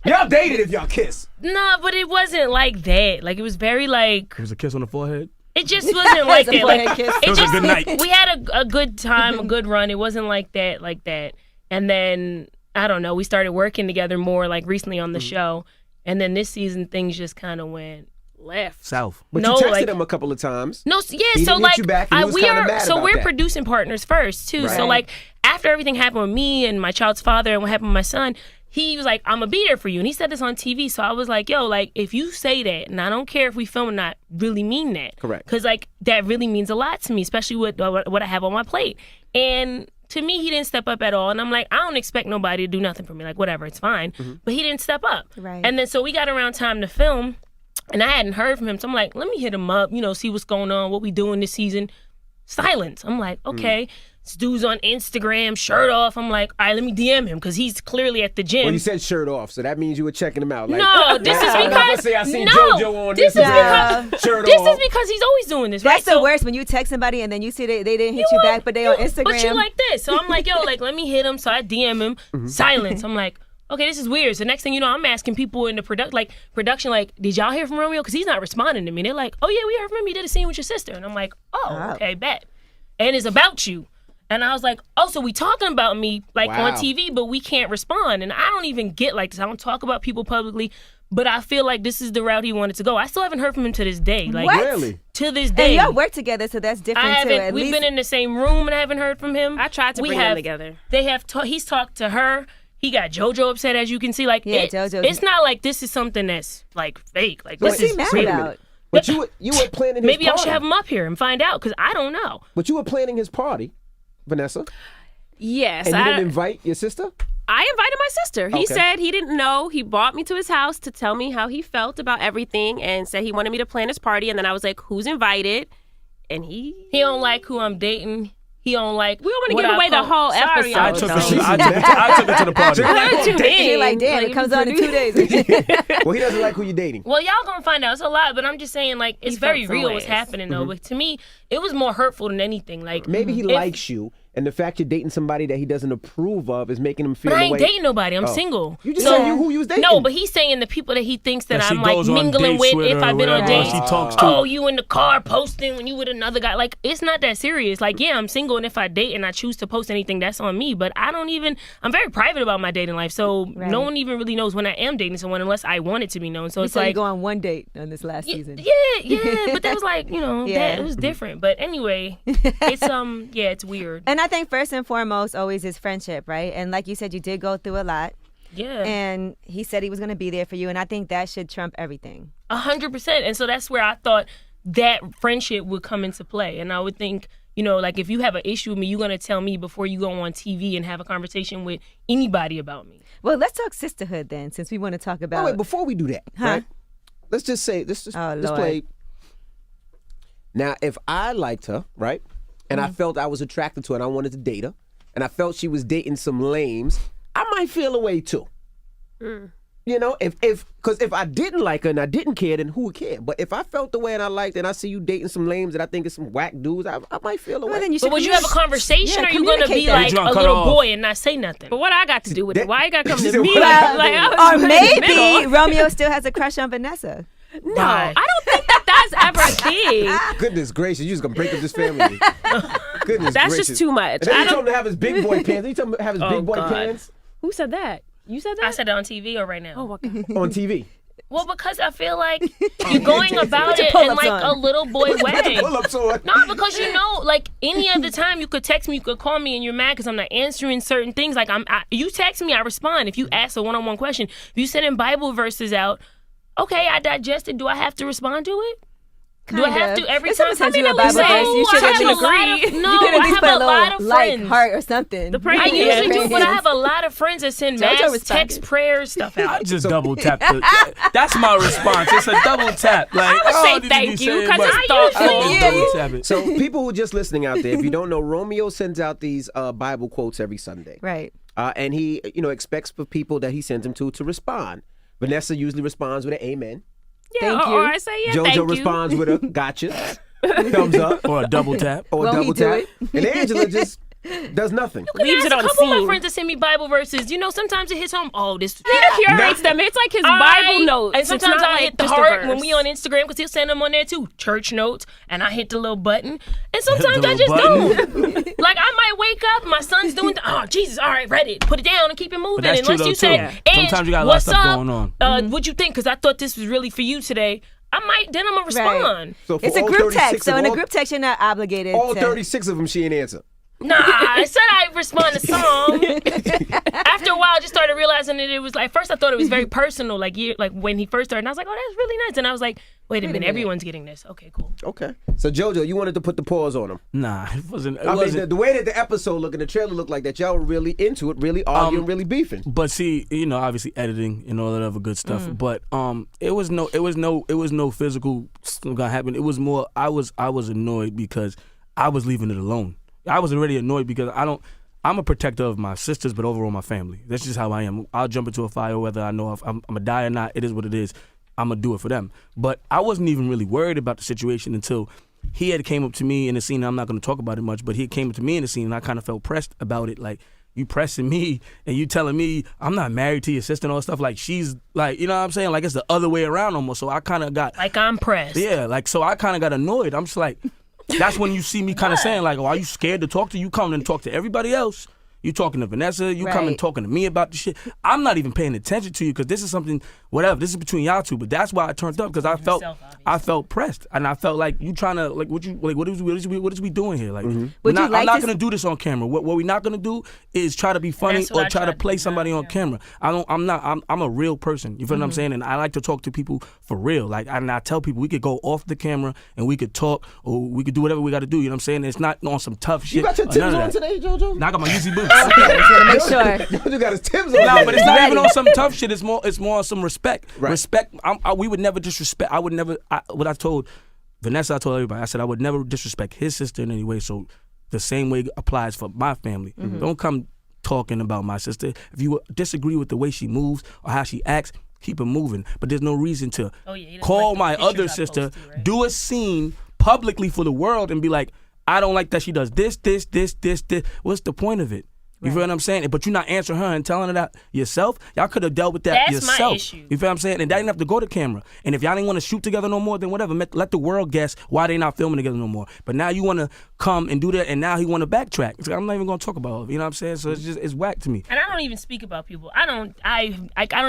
Y'all dated if y'all kissed. No, but it wasn't like that. Like, it was very like... It was a kiss on the forehead? It just wasn't like that. Like, it was a good night. We had a good time, a good run. It wasn't like that. And then, I don't know, we started working together more like recently on the show. And then this season, things just kind of went left. South. But you texted him a couple of times. No, he didn't hit you back, and he was kinda mad about we're that. producing partners first, too. Right. So, like, after everything happened with me and my child's father and what happened with my son, he was like, I'm going to be there for you. And he said this on TV. So I was like, yo, like, if you say that, and I don't care if we film or not, really mean that. Correct. Because, like, that really means a lot to me, especially with what I have on my plate. And to me, he didn't step up at all. And I'm like, I don't expect nobody to do nothing for me. Like, whatever, it's fine. But he didn't step up. Right. And then so we got around time to film, and I hadn't heard from him. So I'm like, let me hit him up, see what's going on, what we doing this season. Silence. I'm like, okay. This dude's on Instagram, shirt off. I'm like, all right, let me DM him because he's clearly at the gym. Well, you said shirt off, so that means you were checking him out. Like, no, this is because I'm not gonna say I seen JoJo on this is because shirt this off. is because he's always doing this. That's right? the worst when you text somebody and then you see they didn't hit you back, but they on Instagram. But you like this, so I'm like, yo, like let me hit him. So I DM him. Silence. I'm like, okay, this is weird. So next thing you know, I'm asking people in the production, like, did y'all hear from Romeo? Because he's not responding to me. They're like, oh yeah, we heard from him. He did a scene with your sister, and I'm like, oh, okay, bet. And it's about you. And I was like, oh, so we talking about me like on TV, but we can't respond. And I don't even get like this. I don't talk about people publicly, but I feel like this is the route he wanted to go. I still haven't heard from him to this day. Like, what? Really? To this day. And y'all work together, so that's different I haven't. too. We've been in the same room and I haven't heard from him. I tried to bring them together. They have. He's talked to her. He got JoJo upset, as you can see. Like, JoJo. It's not like this is something that's like fake. Like, What's this he is mad real. about? But you were planning his Maybe party. I should have him up here and find out because I don't know. But you were planning his party, Vanessa. Yes. And you didn't invite your sister? I invited my sister. He Okay. said he didn't know. He brought me to his house to tell me how he felt about everything and said he wanted me to plan his party. And then I was like, who's invited? And he don't like who I'm dating. He don't like. We don't want to give away the whole Sorry, episode. I took it to the party. She like, damn, it comes on in 2 days. Well, he doesn't like who you're dating. Well, y'all gonna find out. It's a lot, but I'm just saying, like, it's very felt some real what's ways. happening, though. But to me, it was more hurtful than anything. Like, Maybe he likes you, and the fact you're dating somebody that he doesn't approve of is making him feel But I the ain't way. dating nobody. I'm single. You just said who you was dating. No, but he's saying the people that he thinks that That she I'm like goes on mingling dates with with if her I've been or on whatever, dates. she talks to. Oh, you in the car posting when you with another guy. Like, it's not that serious. Like, yeah, I'm single, and if I date and I choose to post anything, that's on me. But I'm very private about my dating life. So no one even really knows when I am dating someone unless I want it to be known. So it's like. You go on one date on this last season. Yeah, but that was like, that it was different. But anyway, it's it's weird. And I think first and foremost always is friendship, right? And like you said, you did go through a lot. Yeah. And he said he was going to be there for you. And I think that should trump everything. 100%. And so that's where I thought that friendship would come into play. And I would think, like if you have an issue with me, you're going to tell me before you go on TV and have a conversation with anybody about me. Well, let's talk sisterhood then, since we want to talk about. Wait, before we do that, right? Let's just say, let's play. Now, if I liked her, right, and I felt I was attracted to her and I wanted to date her, and I felt she was dating some lames, I might feel a way too. Because if I didn't like her and I didn't care, then who would care? But if I felt the way and I liked it and I see you dating some lames and I think it's some whack dudes, I might feel a way. But would you have a conversation or are you going to be like a little boy and not say nothing? But what I got to do with it? Why you got to come to me? Or maybe Romeo still has a crush on Vanessa. No, I don't think that's ever a thing. Goodness gracious, you just going to break up this family. Goodness That's gracious. just too much. And then you told him to have his big boy pants. You told him to have his big boy pants. Who said that? You said that? I said it on TV or right now? Oh, okay. On TV. Well, because I feel like you're going about it in like a little boy way. Pull-ups on. No, because like any other time you could text me, you could call me, and you're mad because I'm not answering certain things. Like you text me, I respond. If you ask a one-on-one question, if you sending Bible verses out, okay, I digested. Do I have to respond to it? Do I have to every time? Sends you a Bible verse, you should I have a lot of friends. Heart or something. I usually do, but I have a lot of friends that send mass text prayers stuff out. I just double tap. That's my response. It's a double tap. Like, I would say thank you because it's thoughtful. So people who are just listening out there, if you don't know, Romeo sends out these Bible quotes every Sunday. Right. And he, expects for people that he sends them to respond. Vanessa usually responds with an amen. Yeah, thank you. Or I say thank you. JoJo responds with a gotcha, thumbs up, or a double tap, or a double tap. And Angela just Does nothing. Leaves it a on couple of my scene. friends that send me Bible verses. You know, sometimes it hits home. Oh, this. He curates them. It's like his Bible notes. And sometimes it's not I like hit the just a heart verse. when we on Instagram because he'll send them on there too. Church notes, and I hit the little button. And sometimes The I little just button. don't. Like I might wake up, my son's doing. Oh Jesus! All right, read it. Put it down and keep it moving. that's true, Unless though, you say, too. "Ange, Sometimes you got a lot of what's stuff up? going on. What'd you think? Because I thought this was really for you today. I'm gonna respond. So for It's a all group 36 text. So of in a all- group text, you're not obligated All to. 36 of them, she ain't answer. Nah, I said I'd respond to some. After a while, I just started realizing that it was like, first I thought it was very personal, like when he first started. And I was like, oh, that's really nice. And I was like, wait a minute, everyone's getting this. Okay, cool. Okay. So JoJo, you wanted to put the pause on him. Nah, it wasn't. It I mean, wasn't. the way that the episode looked and the trailer looked like that, y'all were really into it, really arguing, really beefing. But see, you know, obviously editing and all that other good stuff. But it was no physical stuff gonna happen. It was more. I was annoyed because I was leaving it alone. I was already annoyed because I'm a protector of my sisters, but overall my family. That's just how I am. I'll jump into a fire whether I know if I'm a die or not. It is what it is. I'm gonna do it for them. But I wasn't even really worried about the situation until he had came up to me in the scene. I'm not gonna talk about it much, but he came up to me in the scene, and I kind of felt pressed about it. Like, you pressing me and you telling me I'm not married to your sister and all that stuff. Like, she's like, you know what I'm saying? Like, it's the other way around almost. So I kind of got Like I'm pressed. yeah, like, so I kind of got annoyed. I'm just like, that's when you see me kind of saying, like, oh, are you scared to talk to you? Come and talk to everybody else. You talking to Vanessa. You come and Right. talking to me about the shit. I'm not even paying attention to you because this is something, whatever. This is between y'all two. But that's why I turned up because I felt pressed and I felt like you trying to what is we doing here? Like, Would you I'm like not to gonna do this on camera. What we're not gonna do is try to be funny That's what or I try to tried to play do, somebody on camera. I'm a real person. You feel what I'm saying? And I like to talk to people for real. Like, and I tell people we could go off the camera and we could talk or we could do whatever we got to do. You know what I'm saying? It's not on some tough shit. You got your or none Timbs of on that. today, JoJo? Now I got my Yeezy boots. Make sure. JoJo got his Timbs on. No, but it's not Ready. even on some tough shit. It's more on some respect. Right. Respect. We would never disrespect. I would never. What I told Vanessa, I told everybody. I said I would never disrespect his sister in any way. So the same way applies for my family. Don't come talking about my sister. If you disagree with the way she moves or how she acts, keep it moving. But there's no reason to he doesn't call like the my pictures other I sister, posted, right? do a scene publicly for the world, and be like, I don't like that she does this. What's the point of it? You feel what I'm saying? But you're not answering her and telling her that yourself. Y'all could have dealt with that That's my yourself. issue. You feel what I'm saying? And that didn't have to go to camera. And if y'all didn't want to shoot together no more, then whatever. Let the world guess why they not filming together no more. But now you want to come and do that, and now he want to backtrack. It's like, I'm not even going to talk about it. You know what I'm saying? So it's whack to me. And I don't even speak about people. I don't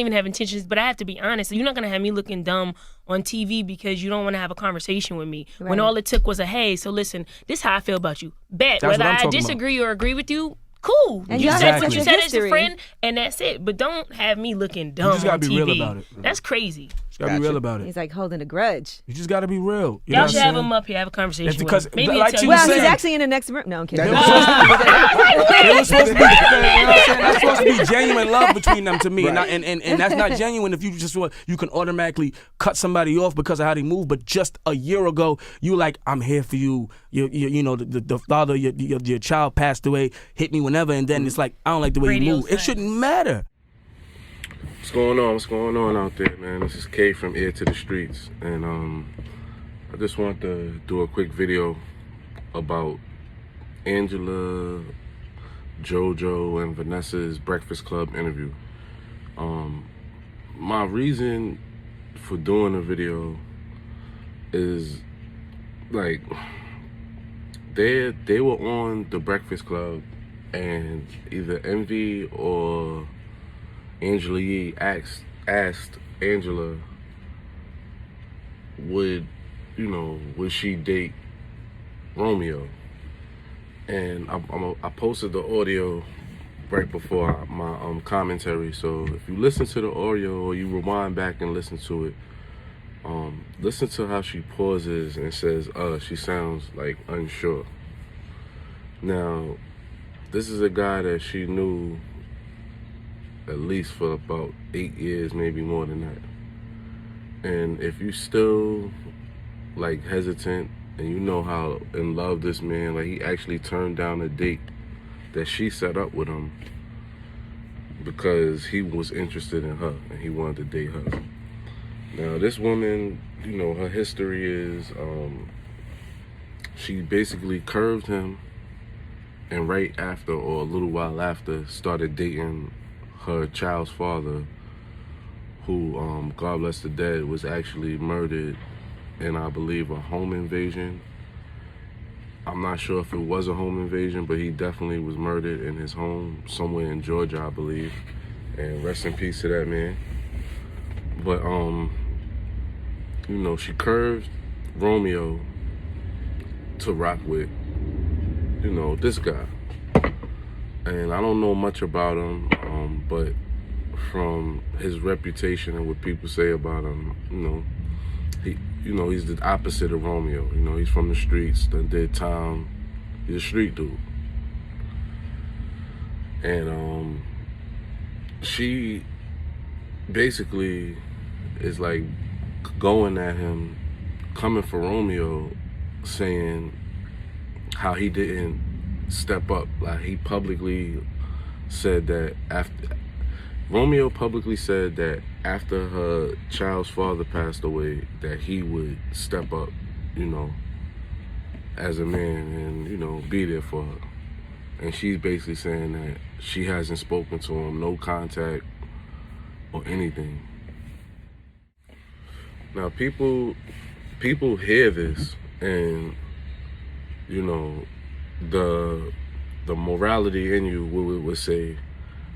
even have intentions, but I have to be honest. You're not gonna have me looking dumb on TV because you don't want to have a conversation with me. When all it took was a hey, so listen, this is how I feel about you. Bet That's whether what I'm I talking disagree or agree with you, cool. And you y'all said have what such you a said as a history. friend, and that's it. But don't have me looking dumb just gotta on be TV. real about it. That's crazy. You got to be real about it. He's like holding a grudge. You just got to be real. You know Y'all what should I'm have saying? him up here, have a conversation It's because, with him. Maybe like he'll she tell was you. Well, he's saying- actually in the next room. No, I'm kidding. It was supposed to be, you know what I'm saying? That's supposed to be genuine love between them to me, Right. and that's not genuine if you just you can automatically cut somebody off because of how they move. But just a year ago, you like, I'm here for you. You know, the father, your child passed away, hit me whenever, and then it's like, I don't like the way Radio you move. It silence. shouldn't matter. What's going on? What's going on out there, man? This is K from Ear to the Streets, and I just want to do a quick video about Angela, JoJo, and Vanessa's Breakfast Club interview. My reason for doing a video is like they were on the Breakfast Club, and either Envy or Angela Yee asked Angela, would she date Romeo? And I posted the audio right before my commentary. So if you listen to the audio or you rewind back and listen to it, listen to how she pauses and says, she sounds like unsure. Now, this is a guy that she knew at least for about 8 years, maybe more than that. And if you still like hesitant and you know how in love this man, like he actually turned down a date that she set up with him because he was interested in her and he wanted to date her. Now this woman, her history is she basically curved him and right after, or a little while after, started dating her child's father, who, God bless the dead, was actually murdered in, I believe, a home invasion. I'm not sure if it was a home invasion, but he definitely was murdered in his home somewhere in Georgia, I believe. And rest in peace to that man. But, you know, she curved Romeo to rock with, you know, this guy. And I don't know much about him, but from his reputation and what people say about him, he's the opposite of Romeo. You know, he's from the streets, done did time. He's a street dude. And she basically is like going at him, coming for Romeo, saying how he didn't step up. Like, he publicly said that Romeo publicly said that after her child's father passed away, that he would step up, you know, as a man and, you know, be there for her. And she's basically saying that she hasn't spoken to him, no contact or anything. Now, people hear this, and, you know, the morality in you would say,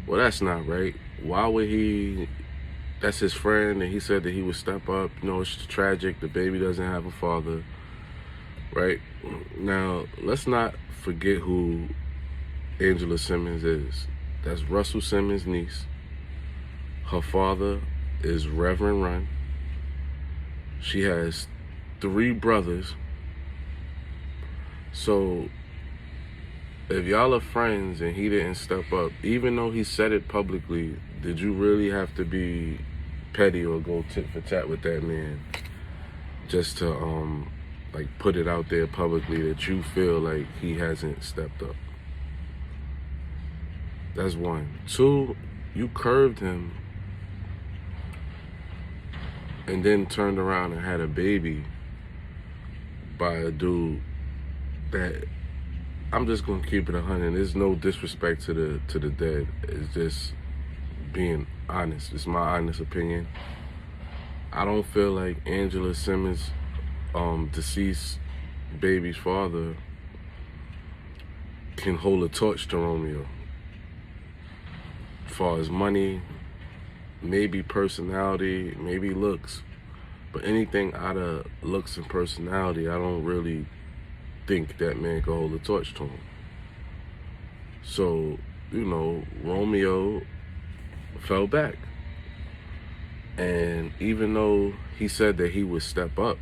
well, that's not right. Why would he? That's his friend, and he said that he would step up. You know, it's tragic. The baby doesn't have a father, right? Now, let's not forget who Angela Simmons is. That's Russell Simmons' niece. Her father is Reverend Run. She has 3 brothers. So if y'all are friends and he didn't step up, even though he said it publicly, did you really have to be petty or go tit for tat with that man just to like put it out there publicly that you feel like he hasn't stepped up? That's 1. 2, you curved him and then turned around and had a baby by a dude that, I'm just gonna keep it 100. There's no disrespect to the dead. It's just being honest. It's my honest opinion. I don't feel like Angela Simmons, deceased baby's father, can hold a torch to Romeo. As far as money, maybe personality, maybe looks, but anything out of looks and personality, I don't really think that man could hold a torch to him. So, you know, Romeo fell back. And even though he said that he would step up,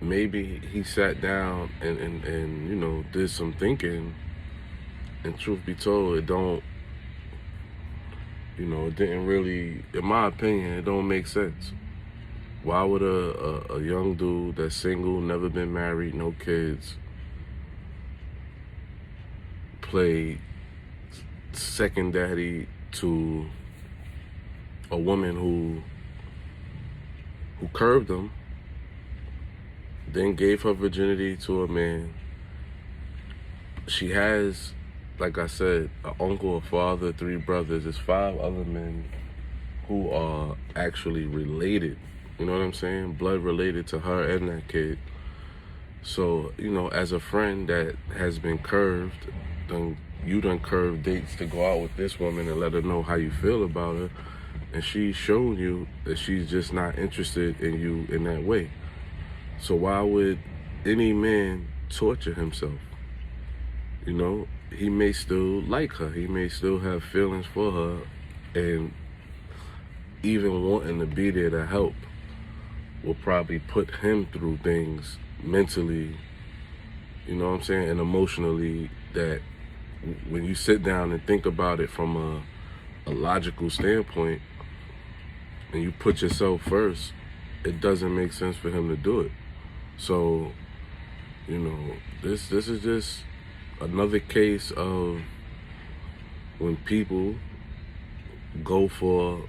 maybe he sat down and you know, did some thinking, and truth be told, it didn't really, in my opinion, it don't make sense. Why would a young dude that's single, never been married, no kids, play second daddy to a woman who curved him, then gave her virginity to a man? She has, like I said, an uncle, a father, 3 brothers. There's 5 other men who are actually related. You know what I'm saying? Blood related to her and that kid. So, you know, as a friend that has been curved, you done curved dates to go out with this woman and let her know how you feel about her, and she's shown you that she's just not interested in you in that way. So why would any man torture himself? You know, he may still like her. He may still have feelings for her, and even wanting to be there to help will probably put him through things mentally, you know what I'm saying, and emotionally, that when you sit down and think about it from a logical standpoint and you put yourself first, it doesn't make sense for him to do it. So, you know, this is just another case of when people go for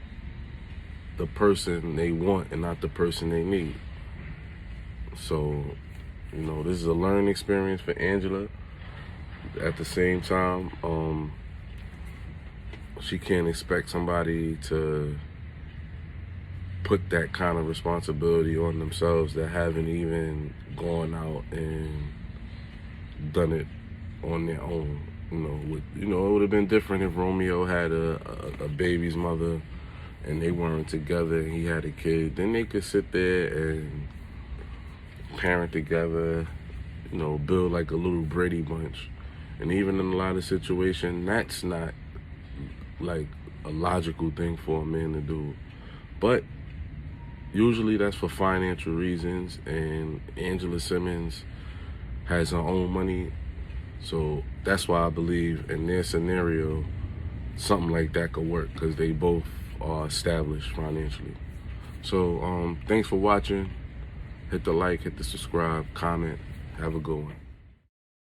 the person they want and not the person they need. So, you know, this is a learning experience for Angela. at the same time, she can't expect somebody to put that kind of responsibility on themselves that haven't even gone out and done it on their own. It would have been different if Romeo had a baby's mother and they weren't together and he had a kid. Then they could sit there and parent together, build like a little Brady Bunch. And even in a lot of situations, that's not like a logical thing for a man to do. But usually that's for financial reasons, and Angela Simmons has her own money. So that's why I believe in their scenario, something like that could work, because they both are established financially. So thanks for watching. Hit the like, hit the subscribe, comment. Have a good one.